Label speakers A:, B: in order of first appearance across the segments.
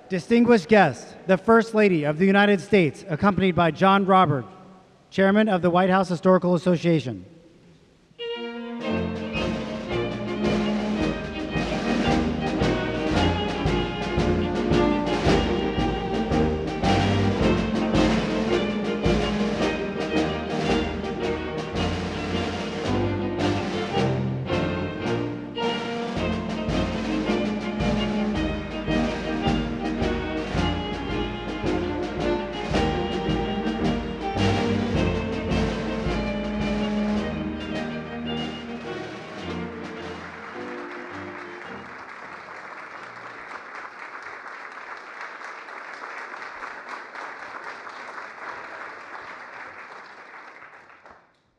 A: Distinguished guests, the First Lady of the United States, accompanied by John Robert, Chairman of the White House Historical Association.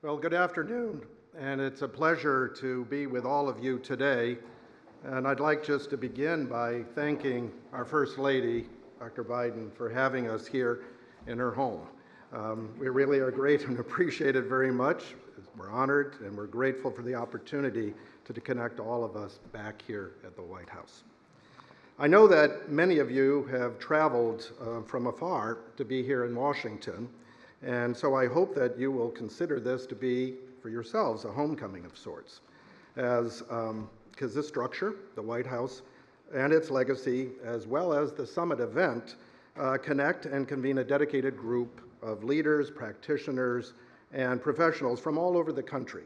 B: Well, good afternoon, and it's a pleasure to be with all of you today. And I'd like just to begin by thanking our First Lady, Dr. Biden, for having us here in her home. We really are great and appreciate it very much. We're honored and we're grateful for the opportunity to connect all of us back here at the White House. I know that many of you have traveled from afar to be here in Washington. And so I hope that you will consider this to be, for yourselves, a homecoming of sorts, because this structure, the White House, and its legacy, as well as the summit event, connect and convene a dedicated group of leaders, practitioners, and professionals from all over the country,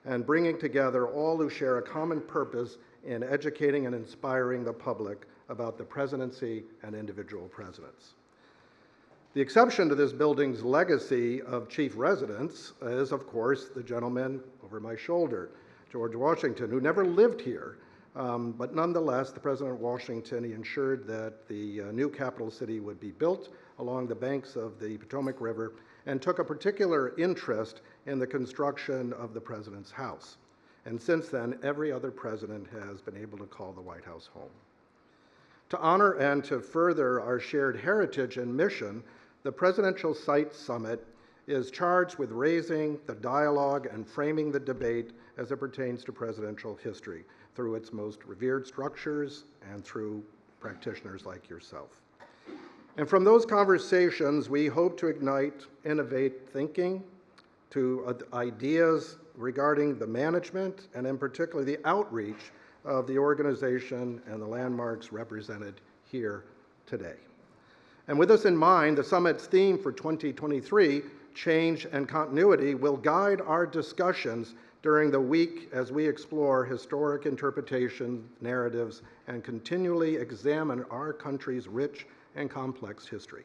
B: and bringing together all who share a common purpose in educating and inspiring the public about the presidency and individual presidents. The exception to this building's legacy of chief residents is, of course, the gentleman over my shoulder, George Washington, who never lived here, but nonetheless, the President of Washington, he ensured that the new capital city would be built along the banks of the Potomac River and took a particular interest in the construction of the President's house. And since then, every other president has been able to call the White House home. To honor and to further our shared heritage and mission, the Presidential Site Summit is charged with raising the dialogue and framing the debate as it pertains to presidential history through its most revered structures and through practitioners like yourself. And from those conversations, we hope to ignite, innovate thinking to ideas regarding the management and in particular the outreach of the organization and the landmarks represented here today. And with this in mind, the summit's theme for 2023, Change and Continuity, will guide our discussions during the week as we explore historic interpretations, narratives, and continually examine our country's rich and complex history.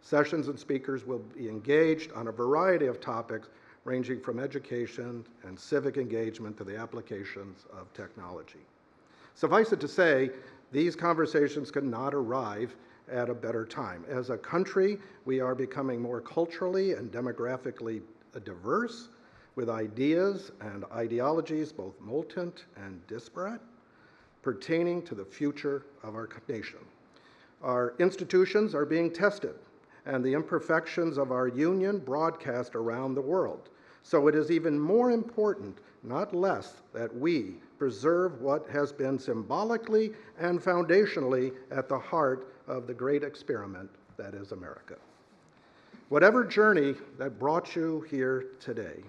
B: Sessions and speakers will be engaged on a variety of topics ranging from education and civic engagement to the applications of technology. Suffice it to say, these conversations could not arrive at a better time. As a country, we are becoming more culturally and demographically diverse, with ideas and ideologies both militant and disparate, pertaining to the future of our nation. Our institutions are being tested, and the imperfections of our union broadcast around the world. So it is even more important, not less, that we preserve what has been symbolically and foundationally at the heart of the great experiment that is America. Whatever journey that brought you here today,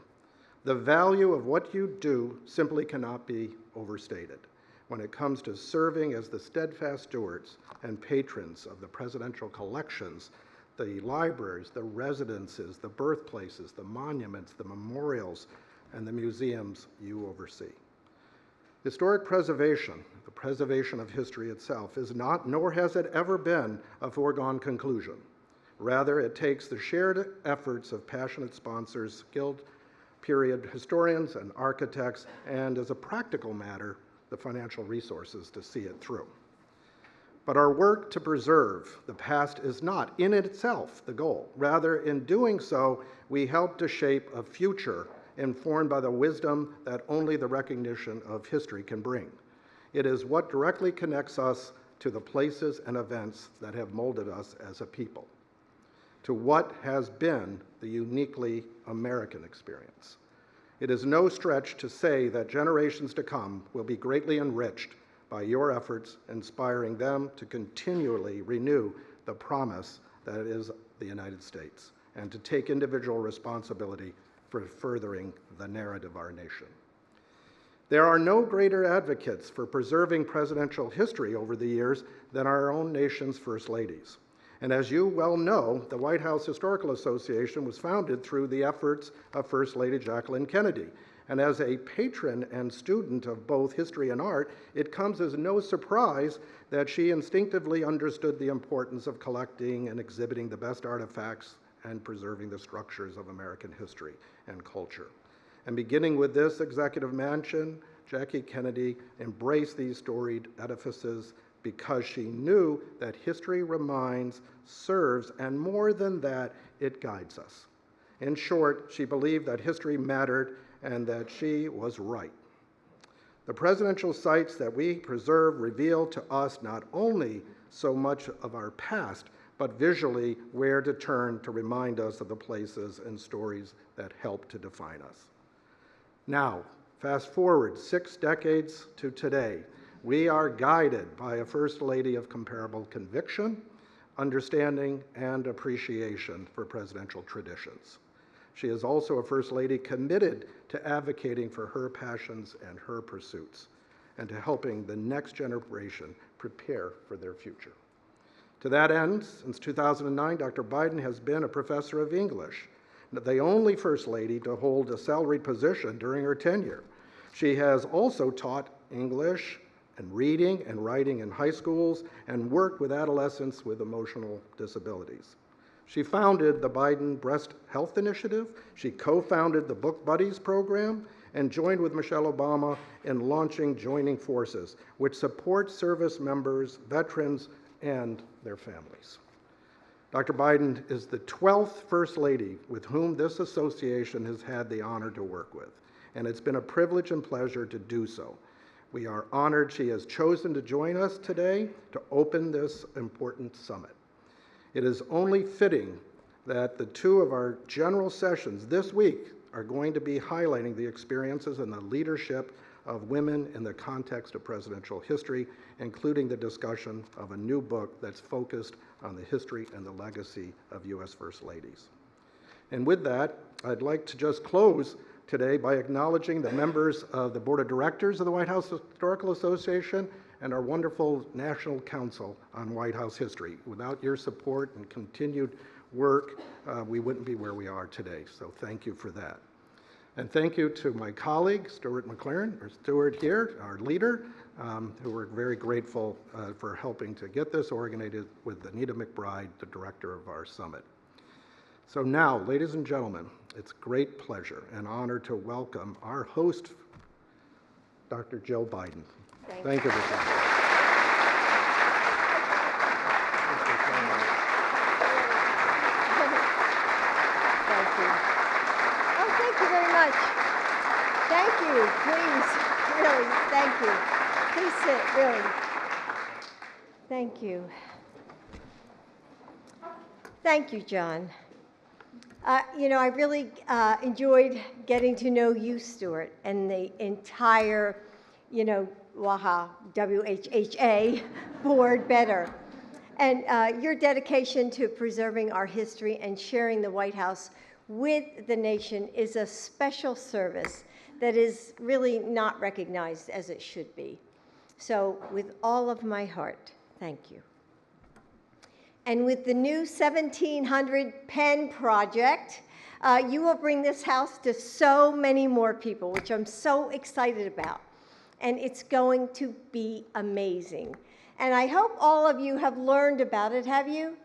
B: the value of what you do simply cannot be overstated when it comes to serving as the steadfast stewards and patrons of the presidential collections, the libraries, the residences, the birthplaces, the monuments, the memorials, and the museums you oversee. Historic preservation, the preservation of history itself, is not, nor has it ever been, a foregone conclusion. Rather, it takes the shared efforts of passionate sponsors, skilled period historians and architects, and as a practical matter, the financial resources to see it through. But our work to preserve the past is not in itself the goal. Rather, in doing so, we help to shape a future informed by the wisdom that only the recognition of history can bring. It is what directly connects us to the places and events that have molded us as a people, to what has been the uniquely American experience. It is no stretch to say that generations to come will be greatly enriched by your efforts, inspiring them to continually renew the promise that is the United States and to take individual responsibility for furthering the narrative of our nation. There are no greater advocates for preserving presidential history over the years than our own nation's First Ladies. And as you well know, the White House Historical Association was founded through the efforts of First Lady Jacqueline Kennedy. And as a patron and student of both history and art, it comes as no surprise that she instinctively understood the importance of collecting and exhibiting the best artifacts and preserving the structures of American history and culture. And beginning with this executive mansion, Jackie Kennedy embraced these storied edifices because she knew that history reminds, serves, and more than that, it guides us. In short, she believed that history mattered and that she was right. The presidential sites that we preserve reveal to us not only so much of our past, but visually where to turn to remind us of the places and stories that help to define us. Now, fast forward 6 decades to today, we are guided by a First Lady of comparable conviction, understanding, and appreciation for presidential traditions. She is also a First Lady committed to advocating for her passions and her pursuits, and to helping the next generation prepare for their future. To that end, since 2009, Dr. Biden has been a professor of English, the only First Lady to hold a salaried position during her tenure. She has also taught English and reading and writing in high schools and worked with adolescents with emotional disabilities. She founded the Biden Breast Health Initiative. She co-founded the Book Buddies program and joined with Michelle Obama in launching Joining Forces, which supports service members, veterans, and their families. Dr. Biden is the 12th First Lady with whom this association has had the honor to work with, and it's been a privilege and pleasure to do so. We are honored she has chosen to join us today to open this important summit. It is only fitting that the 2 of our general sessions this week are going to be highlighting the experiences and the leadership of women in the context of presidential history, including the discussion of a new book that's focused on the history and the legacy of U.S. First Ladies. And with that, I'd like to just close today by acknowledging the members of the Board of Directors of the White House Historical Association and our wonderful National Council on White House History. Without your support and continued work, we wouldn't be where we are today, so thank you for that. And thank you to my colleague, Stuart McLaren, or Stuart here, our leader, who we're very grateful for helping to get this organized with Anita McBride, the director of our summit. So now, ladies and gentlemen, it's a great pleasure and honor to welcome our host, Dr. Jill Biden. Thank you.
C: Thank you. Oh, thank you very much. Thank you. Please, really, thank you. Please sit, really. Thank you. Thank you, John. You know, I really enjoyed getting to know you, Stuart, and the entire, you know, WHHA board better. And your dedication to preserving our history and sharing the White House with the nation is a special service that is really not recognized as it should be. So with all of my heart, thank you. And with the new 1,700 pen project, you will bring this house to so many more people, which I'm so excited about. And it's going to be amazing. And I hope all of you have learned about it, have you?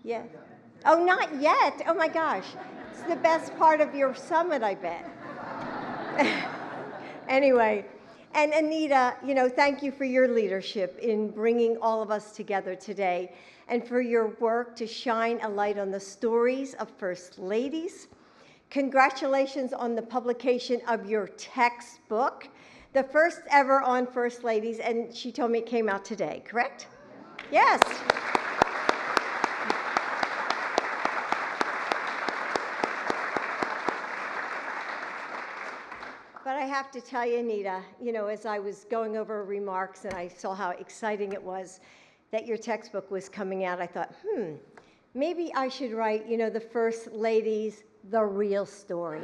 C: Yeah. Oh, not yet? Oh my gosh. It's the best part of your summit, I bet. Anyway, and Anita, you know, thank you for your leadership in bringing all of us together today and for your work to shine a light on the stories of First Ladies. Congratulations on the publication of your textbook, the first ever on First Ladies, and she told me it came out today, correct? Yes. But I have to tell you, Anita, as I was going over remarks and I saw how exciting it was that your textbook was coming out, I thought, maybe I should write, the First Lady's The Real Story.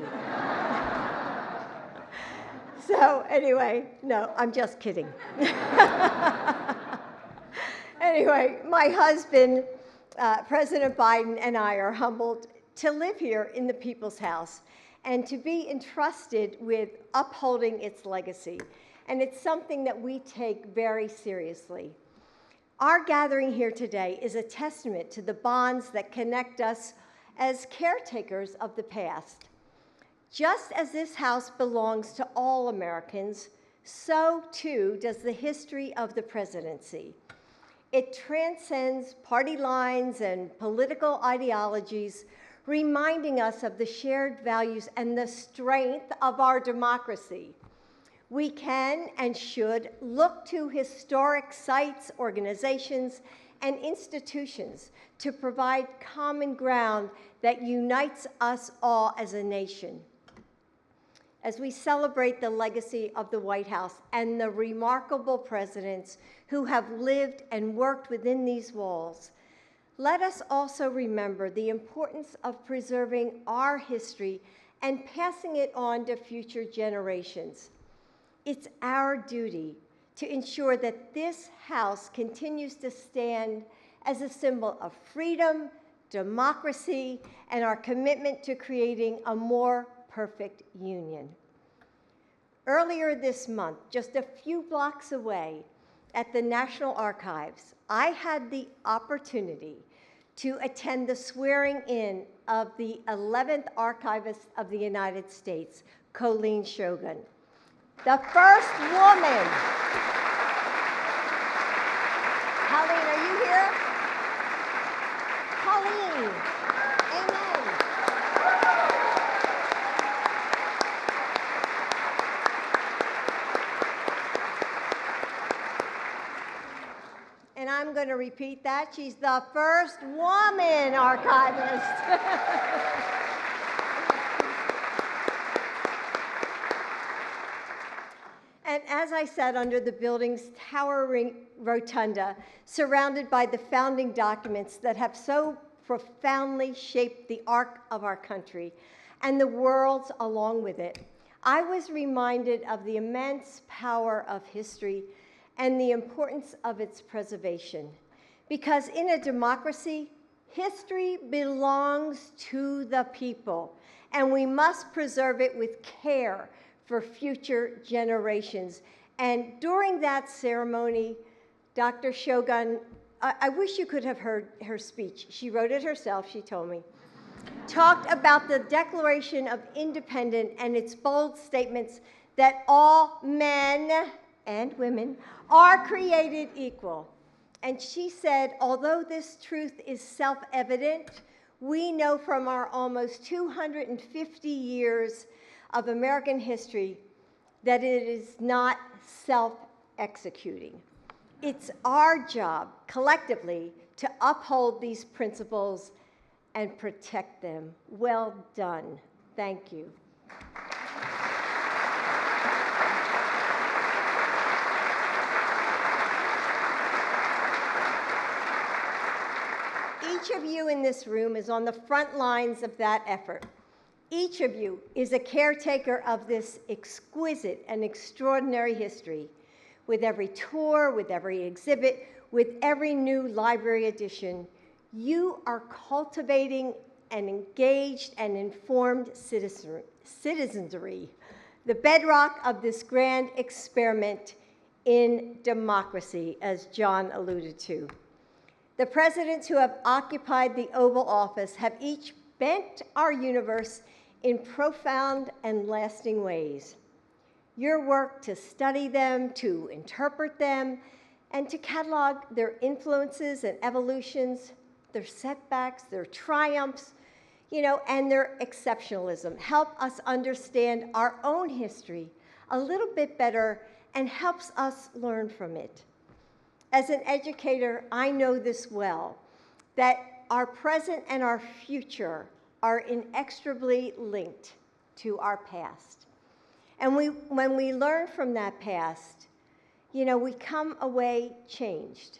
C: So anyway, no, I'm just kidding. Anyway, my husband, President Biden, and I are humbled to live here in the People's House and to be entrusted with upholding its legacy. And it's something that we take very seriously. Our gathering here today is a testament to the bonds that connect us as caretakers of the past. Just as this house belongs to all Americans, so too does the history of the presidency. It transcends party lines and political ideologies, reminding us of the shared values and the strength of our democracy. We can and should look to historic sites, organizations, and institutions to provide common ground that unites us all as a nation. As we celebrate the legacy of the White House and the remarkable presidents who have lived and worked within these walls, let us also remember the importance of preserving our history and passing it on to future generations. It's our duty to ensure that this house continues to stand as a symbol of freedom, democracy, and our commitment to creating a more perfect union. Earlier this month, just a few blocks away at the National Archives, I had the opportunity to attend the swearing in of the 11th Archivist of the United States, Colleen Shogun, the first woman. Colleen, are you here? Colleen, amen. And I'm going to repeat that. She's the first woman archivist. And as I sat under the building's towering rotunda, surrounded by the founding documents that have so profoundly shaped the arc of our country and the world's along with it, I was reminded of the immense power of history and the importance of its preservation. Because in a democracy, history belongs to the people, and we must preserve it with care for future generations. And during that ceremony, Dr. Shogun, I wish you could have heard her speech. She wrote it herself, she told me. Talked about the Declaration of Independence and its bold statements that all men and women are created equal. And she said, although this truth is self-evident, we know from our almost 250 years of American history that it is not self-executing. It's our job, collectively, to uphold these principles and protect them. Well done. Thank you. Each of you in this room is on the front lines of that effort. Each of you is a caretaker of this exquisite and extraordinary history. With every tour, with every exhibit, with every new library edition, you are cultivating an engaged and informed citizenry, the bedrock of this grand experiment in democracy, as John alluded to. The presidents who have occupied the Oval Office have each bent our universe in profound and lasting ways. Your work to study them, to interpret them, and to catalog their influences and evolutions, their setbacks, their triumphs, and their exceptionalism help us understand our own history a little bit better and helps us learn from it. As an educator, I know this well, that our present and our future are inextricably linked to our past. And when we learn from that past, you know, we come away changed,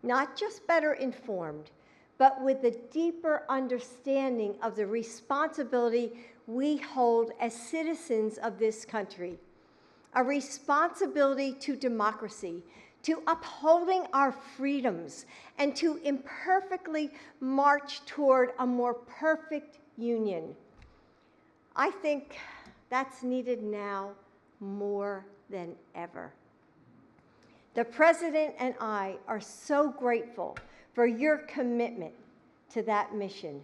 C: not just better informed, but with a deeper understanding of the responsibility we hold as citizens of this country, a responsibility to democracy, to upholding our freedoms, and to imperfectly march toward a more perfect union. I think that's needed now more than ever. The President and I are so grateful for your commitment to that mission.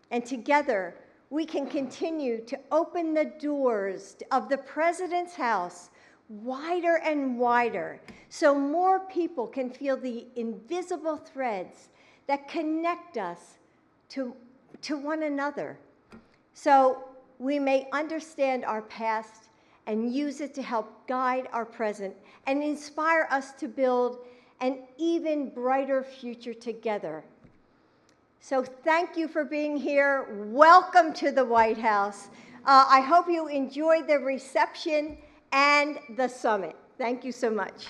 C: And together, we can continue to open the doors of the President's house wider and wider so more people can feel the invisible threads that connect us to one another, so we may understand our past and use it to help guide our present and inspire us to build an even brighter future together. So thank you for being here. Welcome to the White House. I hope you enjoyed the reception and the summit. Thank you so much.